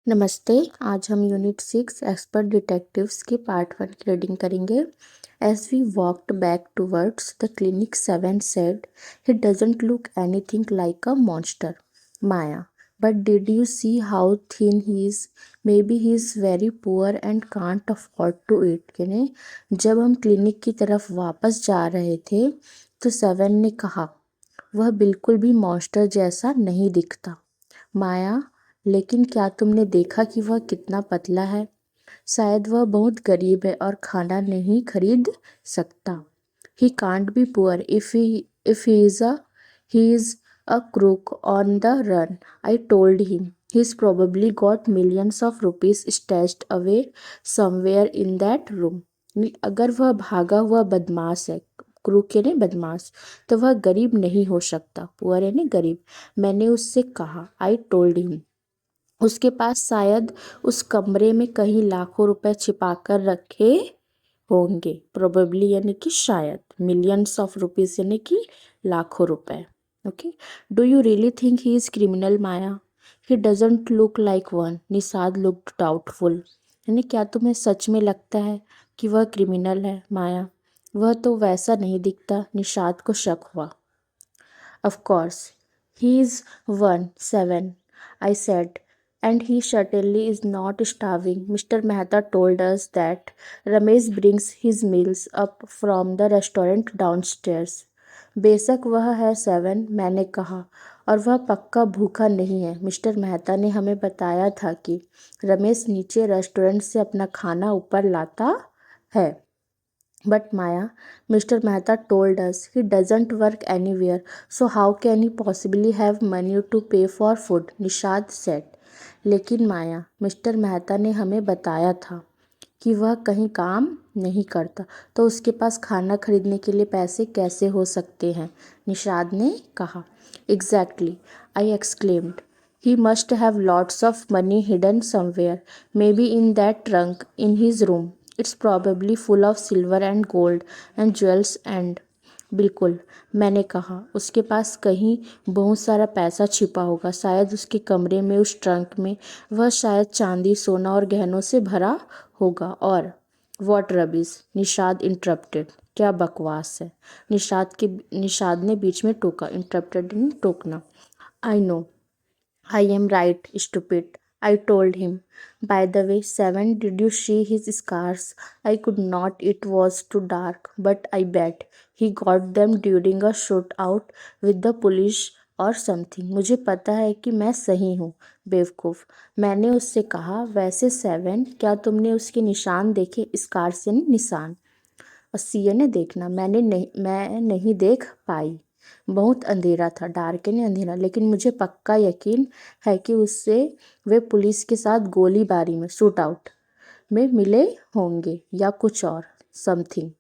नमस्ते। आज हम यूनिट 6 एक्सपर्ट डिटेक्टिव्स की पार्ट 1 की रीडिंग करेंगे। As we walked back towards the clinic, Seven said, he doesn't look anything like a monster, Maya, but did you see how thin he is? Maybe he is very poor and can't afford to eat. यानी जब हम clinic की तरफ वापस जा रहे थे तो सेवन ने कहा, वह बिल्कुल भी मॉन्स्टर जैसा नहीं दिखता, माया। लेकिन क्या तुमने देखा कि वह कितना पतला है? शायद वह बहुत गरीब है और खाना नहीं खरीद सकता। He can't be poor if he is a crook on the run. I told him. He's probably got millions of rupees stashed away somewhere in that room. अगर वह भागा हुआ बदमाश है, क्रूक यानी बदमाश, तो वह गरीब नहीं हो सकता। पुअर यानी गरीब। मैंने उससे कहा, आई टोल्ड हिम, उसके पास शायद उस कमरे में कहीं लाखों रुपए छिपा कर रखे होंगे। प्रोबेबली यानी कि शायद, मिलियंस ऑफ रुपीस यानी कि लाखों रुपए। Okay, do you really think he is criminal, Maya? He doesn't look like one, Nishad looked doubtful. यानी क्या तुम्हें सच में लगता है कि वह क्रिमिनल है, माया? वह तो वैसा नहीं दिखता। निषाद को शक हुआ। Of course, he is 1-7, I said, and he certainly is not starving. Mr. Mehta told us that Ramesh brings his meals up from the restaurant downstairs. बेशक वह है 7, मैंने कहा, और वह पक्का भूखा नहीं है। मिस्टर मेहता ने हमें बताया था कि रमेश नीचे रेस्टोरेंट से अपना खाना ऊपर लाता है। But Maya, Mr. Mehta told us he doesn't work anywhere, so how can he possibly have money to pay for food? Nishad said. लेकिन माया, मिस्टर मेहता ने हमें बताया था कि वह कहीं काम नहीं करता, तो उसके पास खाना खरीदने के लिए पैसे कैसे हो सकते हैं? निषाद ने कहा। Exactly, I exclaimed. He must have lots of money hidden somewhere, maybe in that trunk in his room. It's probably full of silver and gold and jewels and बिल्कुल, मैंने कहा, उसके पास कहीं बहुत सारा पैसा छिपा होगा, शायद उसके कमरे में, उस ट्रंक में। वह शायद चांदी, सोना और गहनों से भरा होगा। और वॉट रबिश, निषाद इंटरप्टेड। क्या बकवास है, निषाद ने बीच में टोका। इंटरप्टेड टोकना। I know, I am right, stupid, I told him. By the way, 7, did you see his scars? I could not, it was too dark, but I bet he got them during a shootout with the police or something. मुझे पता है कि मैं सही हूँ, बेवकूफ़, मैंने उससे कहा। वैसे 7, क्या तुमने उसके निशान देखे? स्कार्स यानी निशान, और सी ने देखना। मैं नहीं देख पाई, बहुत अंधेरा था। डार्क यानी अंधेरा। लेकिन मुझे पक्का यकीन है कि उससे वे पुलिस के साथ गोलीबारी में, शूट आउट में मिले होंगे, या कुछ और, something.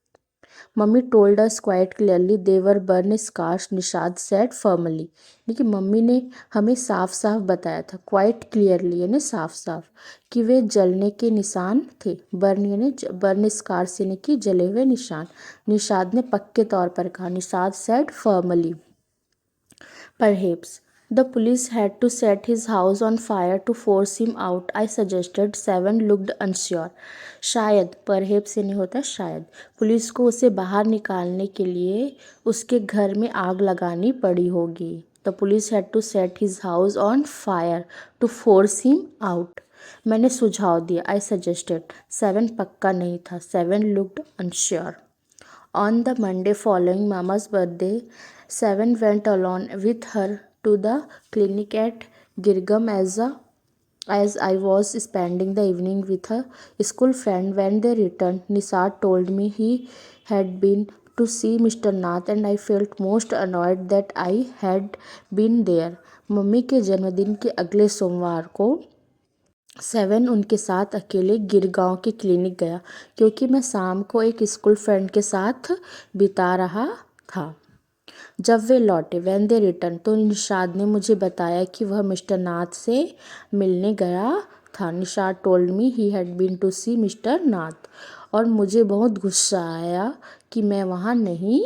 Mummy told us quite clearly they were burn scars, Nishad said firmly. लेकिन मम्मी ने हमें साफ साफ बताया था, क्वाइट क्लियरली यानी साफ साफ, कि वे जलने के निशान थे। बर्न यानी बर्न स्कार्स यानी कि जले हुए निशान। निषाद ने पक्के तौर पर कहा। Nishad said firmly. Perhaps the police had to set his house on fire to force him out, I suggested. 7 looked unsure. शायद, perhaps यानी होता है शायद, पुलिस को उसे बाहर निकालने के लिए उसके घर में आग लगानी पड़ी होगी। The police had to set his house on fire to force him out. मैंने सुझाव दिया, I suggested. 7 पक्का नहीं था। 7 looked unsure. On the Monday following Mama's birthday, 7 went alone with her to the clinic at Girgam as I was spending the evening with a school friend. When they returned, Nisar told me he had been to see Mr. Nath, and I felt most annoyed that I had been there. Mummy के जन्मदिन के अगले सोमवार को 7 उनके साथ अकेले गिरगांव के क्लिनिक गया, क्योंकि मैं शाम को एक स्कूल फ्रेंड के साथ बिता रहा था। जब वे लौटे, व्हेन दे रिटर्न, तो निषाद ने मुझे बताया कि वह मिस्टर नाथ से मिलने गया था। Nishad told me he had been to see mister Nath, और मुझे बहुत गुस्सा आया कि मैं वहाँ नहीं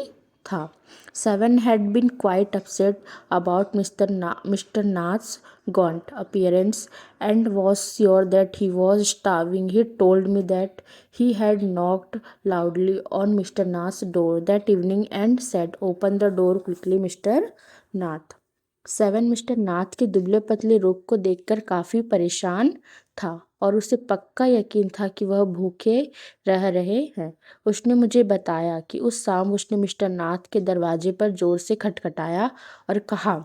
था। Seven had been quite upset about mister Nath's gaunt appearance and was sure that he was starving. He told me that he had knocked loudly on Mr. Nath's door that evening and said, "Open the door quickly, Mr. Nath." Seven mister Nath के दुबले पतले रूप को देखकर काफी परेशान था और उसे पक्का यकीन था कि वह भूखे रह रहे हैं। उसने मुझे बताया कि उस शाम उसने मिस्टर नाथ के दरवाजे पर जोर से खटखटाया और कहा,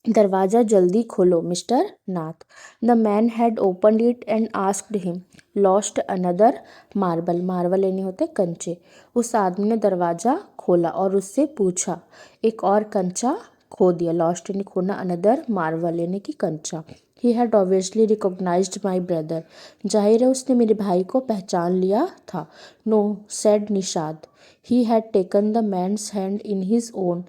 दरवाजा जल्दी खोलो mister Nath. The man had opened it and asked him, lost another marble. Marble यानी होते कंचे। उस आदमी ने दरवाजा खोला और उससे पूछा, एक और कंचा खो दिया। लॉस्ट यानी खोना, अनदर मार्बल यानी कि कंचा। He had obviously recognised my brother. जाहिर है उसने मेरे भाई को पहचान लिया था। No, said Nishad. He had taken the man's hand in his own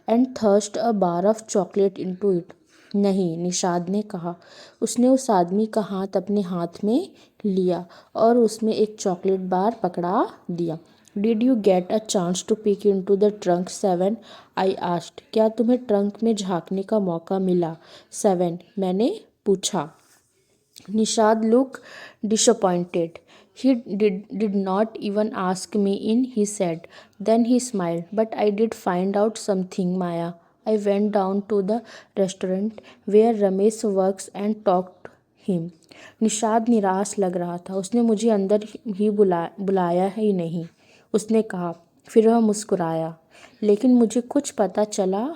and thrust a bar of chocolate into it. नहीं, निषाद ने कहा। उसने उस आदमी का हाथ अपने हाथ में लिया और उसमें एक चॉकलेट बार पकड़ा दिया। Did you get a chance to peek into the trunk, Seven? I asked. क्या तुम्हें ट्रंक में झांकने का मौका मिला, सेवन? मैंने पूछा। Nishad looked disappointed. He did not even ask me in, he said. Then he smiled. But I did find out something, Maya. I went down to the restaurant where Ramesh works and talked to him. Nishad निराश लग रहा था। उसने मुझे अंदर ही बुलाया ही नहीं, उसने कहा। फिर वह मुस्कुराया। लेकिन मुझे कुछ पता चला,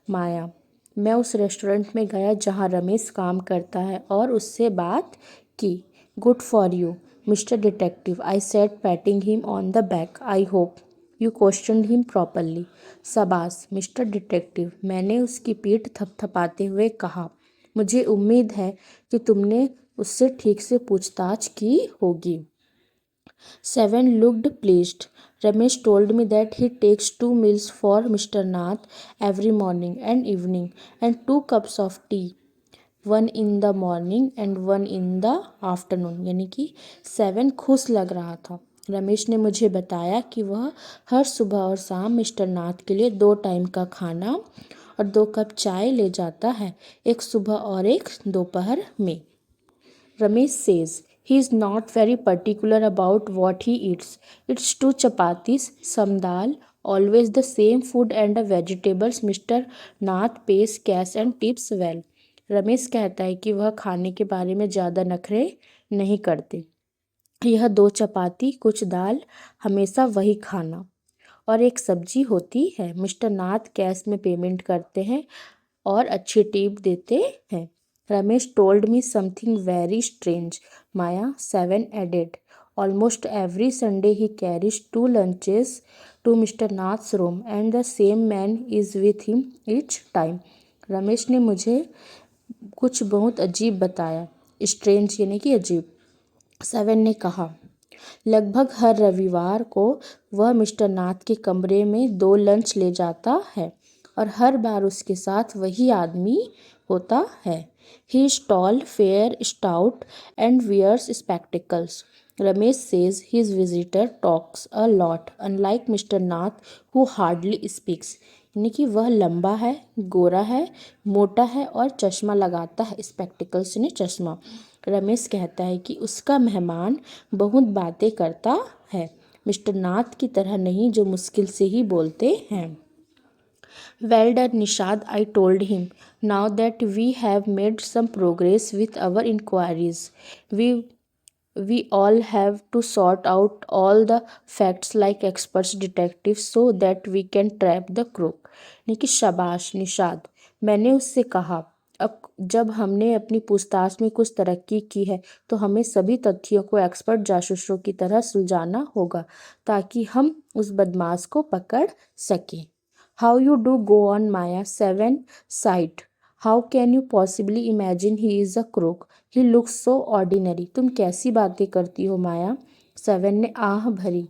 माया। मैं उस रेस्टोरेंट में गया जहाँ रमेश काम करता है और उससे बात की। Good for you mister detective, I said, patting him on the back. I hope you questioned him properly. शाबाश मिस्टर डिटेक्टिव, मैंने उसकी पीठ थपथपाते हुए कहा। मुझे उम्मीद है कि तुमने उससे ठीक से पूछताछ की होगी। Seven looked pleased. Ramesh told me that he takes 2 meals for Mr. Nath every morning and evening and 2 cups of tea, one in the morning and one in the afternoon। यानी कि सेवन खुश लग रहा था। रमेश ने मुझे बताया कि वह हर सुबह और शाम मिस्टर नाथ के लिए 2 टाइम का खाना और 2 कप चाय ले जाता है, एक सुबह और एक दोपहर में। Ramesh says he is not very particular about what he eats. It's 2 chapatis, some dal, always the same food and a vegetables. Mr. Nath pays cash and tips well. Ramesh कहता है कि वह खाने के बारे में ज़्यादा नखरे नहीं करते। यह 2 चपाती, कुछ दाल, हमेशा वही खाना और एक सब्जी होती है। मिस्टर नाथ कैश में पेमेंट करते हैं और अच्छी टिप देते हैं। Ramesh told me something very strange, Maya, Seven added. Almost every Sunday he carries 2 lunches to Mr. Nath's room and the same man is with him each time. Ramesh ने मुझे कुछ बहुत अजीब बताया। स्ट्रेंज यानी कि अजीब। सेवन ने कहा, लगभग हर रविवार को वह मिस्टर नाथ के कमरे में 2 लंच ले जाता है और हर बार उसके साथ वही आदमी होता है। He is tall, fair, stout, and wears spectacles. Ramesh says his visitor talks a lot, unlike Mr. Nath, who hardly speaks. यानी कि वह लंबा है, गोरा है, मोटा है और चश्मा लगाता है। स्पेक्टिकल्स यानी चश्मा। रमेश कहता है कि उसका मेहमान बहुत बातें करता है, मिस्टर नाथ की तरह नहीं जो मुश्किल से ही बोलते हैं। Well done, Nishad, I told him. Now that we have made some progress with our inquiries, we all have to sort out all the facts like experts detectives so that we can trap the crook. यानी कि शाबाश निषाद, मैंने उससे कहा, अब जब हमने अपनी पूछताछ में कुछ तरक्की की है तो हमें सभी तथ्यों को एक्सपर्ट जासूसों की तरह सुलझाना होगा ताकि हम उस बदमाश को पकड़ सकें। How you do go on, Maya, Seven sighed. How can you possibly imagine he is a crook? He looks so ordinary. तुम कैसी बातें करती हो माया? सेवन ने आह भरी।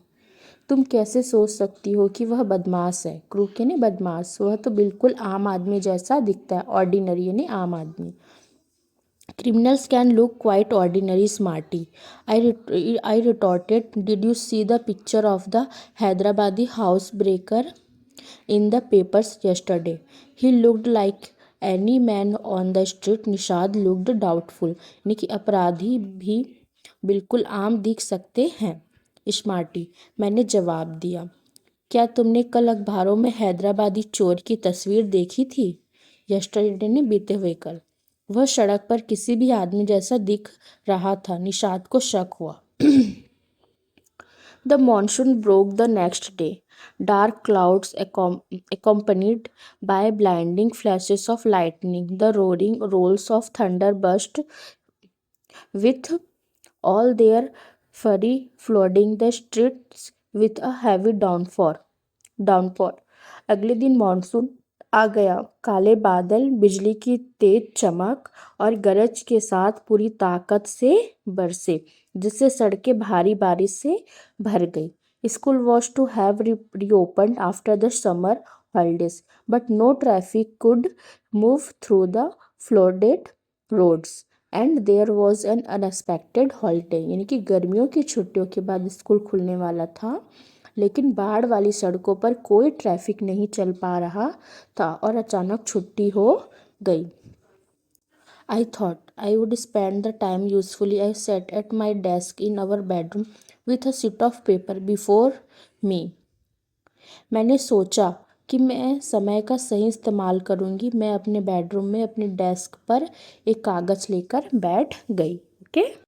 तुम कैसे सोच सकती हो कि वह बदमाश है? क्रूक यानी बदमाश। वह तो बिल्कुल आम आदमी जैसा दिखता है। ऑर्डिनरी यानी आम आदमी। Criminals can look quite ordinary, smarty. I retorted. Did you see the picture of the Hyderabadi housebreaker? in the papers yesterday. He looked like any man on the street. Nishad looked doubtful. यानी कि अपराधी भी बिल्कुल आम दिख सकते हैं। Smarty, मैंने जवाब दिया। क्या तुमने कल अखबारों में हैदराबादी चोर की तस्वीर देखी थी? यस्टरडे ने बीते हुए कल। वह सड़क पर किसी भी आदमी जैसा दिख रहा था। निषाद को शक हुआ। The monsoon broke the next day. Dark clouds accompanied by blinding flashes of lightning. The roaring rolls of thunder burst with all their fury, flooding the streets with a heavy downpour. अगले दिन monsoon आ गया। काले बादल, बिजली की तेज चमक और गरज के साथ पूरी ताकत से बरसे, जिससे सड़कें भारी बारिश से भर गई। School was to have reopened after the summer holidays, but no traffic could move through the flooded roads. And there was an unexpected holiday, यानी कि गर्मियों की छुट्टियों के बाद स्कूल खुलने वाला था, लेकिन बाढ़ वाली सड़कों पर कोई ट्रैफिक नहीं चल पा रहा था और अचानक छुट्टी हो गई। I thought I would spend the time usefully. I sat at my desk in our bedroom with a sheet of paper before me. मैंने सोचा कि मैं समय का सही इस्तेमाल करूँगी। मैं अपने बेडरूम में अपने डेस्क पर एक कागज़ लेकर बैठ गई। ओके।